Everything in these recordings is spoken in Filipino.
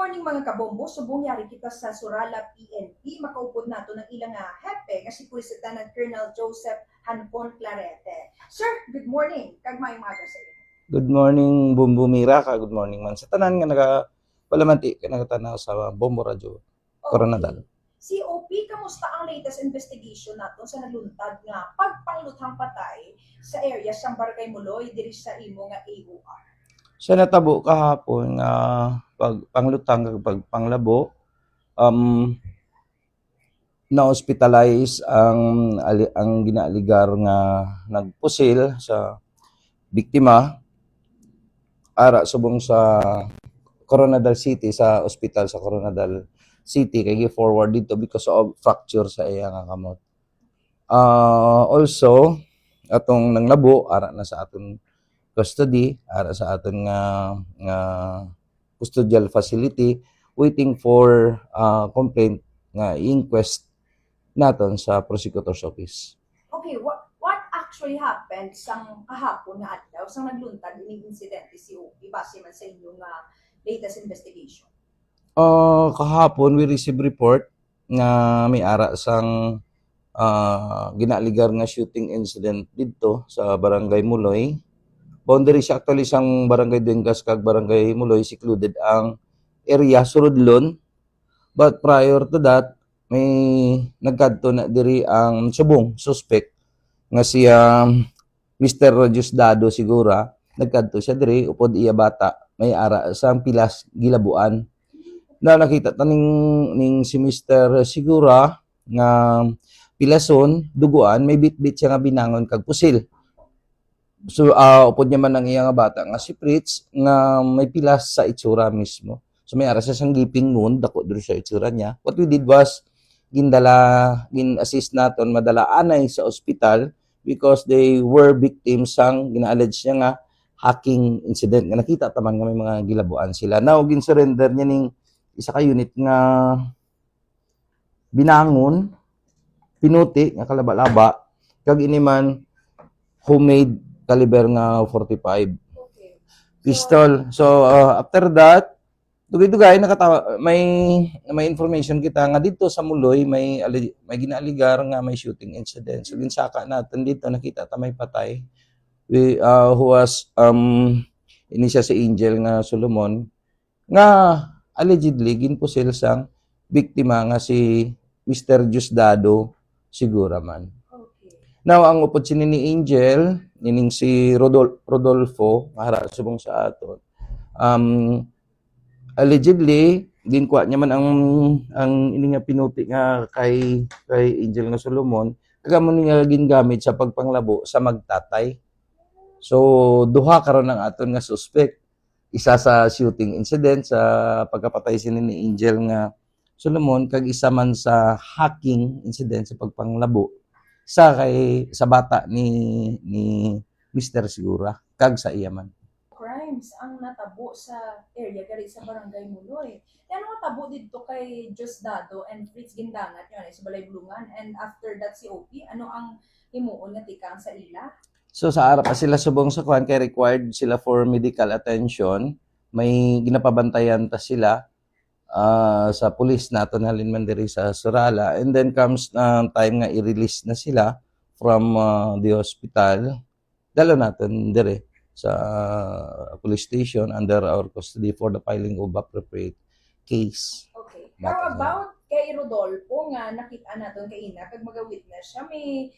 morning mga kabombo, subong yari kita sa Surala PNP, makaupod nato ng ilang hepe, kasi Police Lieutenant Colonel Joseph Hanpon Clarete. Sir, good morning. Kagmayong umaga sa inyo. Good morning, Bumbumira ka. Good morning man. Sa tanan nga palamanti ka nagatanaw sa Bombo Radyo, Coronadal. Si OP, kamusta ang latest investigation nato sa nagluntad nga pagpanglutang patay sa area sa Barangay Muloy diri sa imo nga AOR? Sa natabo kahapon nga pagpanglutang kag pagpanglabo, na-hospitalize ang ginaaligar nga nagpusil sa biktima ara subong sa Coronadal City, sa ospital sa Coronadal City kay gi-forward dito because of fracture sa iya nga kamot. Also atong nanglabo ara na sa aton custody, ara sa aton nga custodial facility, waiting for complaint nga inquest naton sa prosecutor's office. Okay, what actually happened sang kahapon nga adlaw sang nagluntad ining insidente si OP base man sa inyong latest investigation? Kahapon we received report nga may ara sang ginaaligar nga shooting incident dito sa Barangay Muloy. Boundary siya actually sang Barangay Duengas kag Barangay Muloy, secluded ang area Surudlon. But prior to that, may nagkadto na diri ang subong suspect nga siya Mr. Diosdado Sigura. Nagkadto siya diri upod iya bata may ara sang pilas gilabuan. Na nakita ning si Mr. Sigura nga pilason duguan, may bitbit siya nga binangon kag pusil. So upod niya man ang iya nga bata nga si Fritz nga may pilas sa itsura mismo. So may ara siya sang giping wound, dako diri sa itsura niya. What we did was gin-assist naton madala anay sa ospital because they were victims sang gina-allege niya nga hacking incident nga nakita taman nga may mga gilabuan sila. Now gin-surrender niya ning isa ka unit nga binangon, pinuti nga kalaba-laba kag ini man homemade caliber nga 45 pistol. So after that, dugay-dugay may information kita nga dito sa Muloy may ginaaligar nga may shooting incident. So ginsaka natin dito nakita ta may patay who was ini siya si Angel nga Solomon nga allegedly ginpusil sang biktima nga si Mr. Diosdado Sigura man. Now ang upod sini ni Angel ining si Rodolfo nga hara subong sa aton, allegedly ginkuha niya man ang ini nga pinuti nga kay Angel nga Solomon kagamo ni nga gingamit sa pagpanglabo sa magtatay. So duha karon ang aton nga suspect, isa sa shooting incident sa pagkapatay sini ni Angel nga Solomon kag isa man sa hacking incident sa pagpanglabo sa bata ni Mr. Sigura kag sa iya man. Crimes ang natabo sa area gari sa Barangay Muloy. Ano nga tabo dito kay Diosdado and Fritz Gindangat yun sa Balay Bulungan, and after that si OP, ano ang himuon nga tikang sa ila? So sa arap sila subong sa kwan kay required sila for medical attention. May ginapabantayan ta sila sa police nato halin man diri sa Surala, and then comes time nga i-release na sila from the hospital, dalo natin diri sa police station under our custody for the filing of appropriate case. Okay. How about kay Rodolfo nga nakita naton kay ina kag maga-witness siya may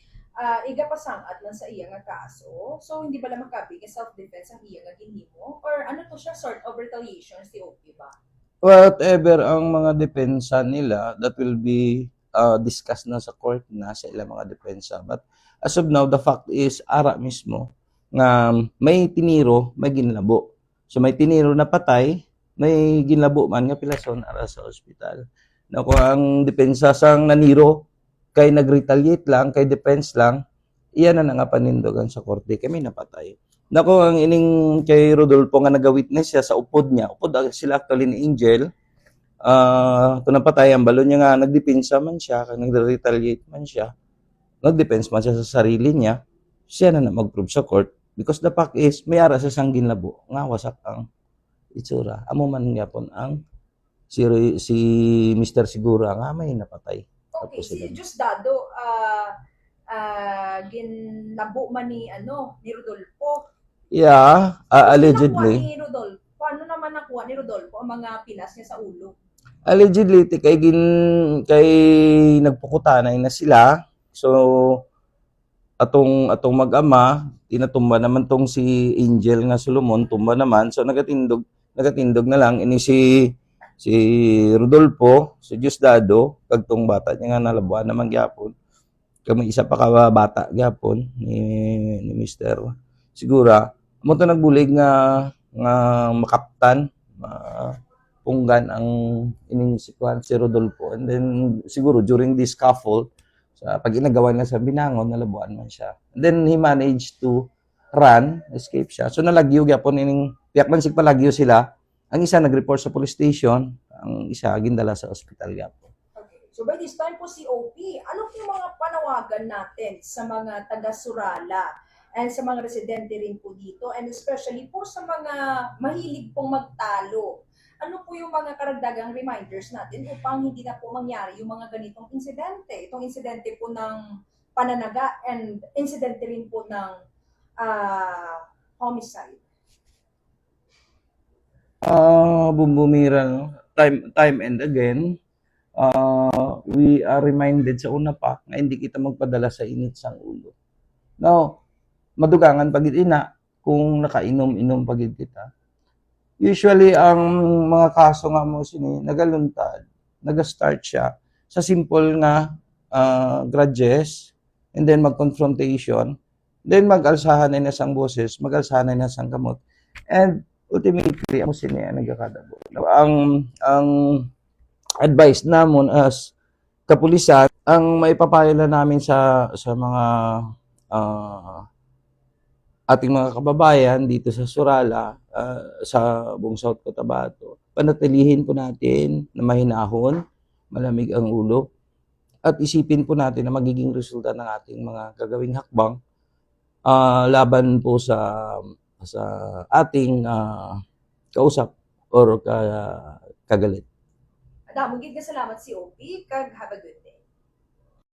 igapasangat lang sa iya nga kaso, so hindi bala makabi kay self-defense ang iya nga ginhimo, or ano to siya, sort of retaliation si OP ba? Whatever ang mga depensa nila, that will be discussed na sa court na sa ilang mga depensa. But as of now, the fact is, ara mismo, nga may tiniro, may ginlabo. So may tiniro na patay, may ginlabo man nga pilason ara sa ospital. Na kung ang depensa sang naniro, kay nag-retaliate lang, kay defense lang, iyan na nga panindogan sa korte, kay may napatay. Nako ang ining kay Rodolfo nga naga-witness siya sa upod niya. Upod sila actually ni Angel. Ito napatay ang balon niya nga nagdepensa man siya, kag nag-retaliate man siya. Nag-defense man siya sa sarili niya. Siya na mag-prove sa court because the fact is may ara sa sang ginlabo nga wasak ang itsura. Amo man gyapon ang si Mr. Sigura nga may napatay. Okay, Tapos si sila. Diosdado, ginabo man ni Rodolfo. Yeah, Ano nakuha allegedly. ni Rodolfo? Paano naman nakuha ni Rodolfo ang mga pinas niya sa ulo? Allegedly kay nagpukutanay na sila. So atong mag-ama tinatumba naman tong si Angel nga Solomon, tumba naman. So nagatindog na lang ini si Rodolfo, si Diosdado, kag tong bata niya nga nalabuan naman gyapon. Kami isa pa ka bata gyapon ni Mr. Sigura. Mo to nagbulig nga makaptan, punggan ang ining si Rodolfo. And then siguro during this scaffold, sa pag inagawan na sa Binangon, nalabuan man siya. And then he managed to escape siya. So nalagyo gyapon ining tiyak man sig palagyo sila. Ang isa nag-report sa police station, ang isa gindala sa ospital gyapon. Okay. So by this time po si OP, ano po yung mga panawagan natin sa mga taga-Surala and sa mga residente rin po dito, and especially po sa mga mahilig pong magtalo? Ano po yung mga karagdagang reminders natin upang hindi na po mangyari yung mga ganitong insidente? Itong insidente po ng pananaga and insidente rin po ng homicide. Bumumira, no? Time and again, we are reminded sa una pa nga hindi kita magpadala sa init sang ulo. Now, madugangan pagid ina kung nakainom-inom pagid kita. Usually ang mga kaso nga mo sini nagaluntad, naga-start siya sa simple nga grudges, and then mag-confrontation, then mag-alsahan na sang boses, mag-alsahan na sang kamot, and ultimately ang sini nagakadabo. Ang advice namon as kapulisan, ang maipapayo lang namin sa mga ating mga kababayan dito sa Surala, sa buong South Cotabato, panatilihin po natin na mahinahon, malamig ang ulo, at isipin po natin na magiging resulta ng ating mga gagawing hakbang laban po sa ating kausap or kagalit. Damo gid nga salamat si OP, kag have a good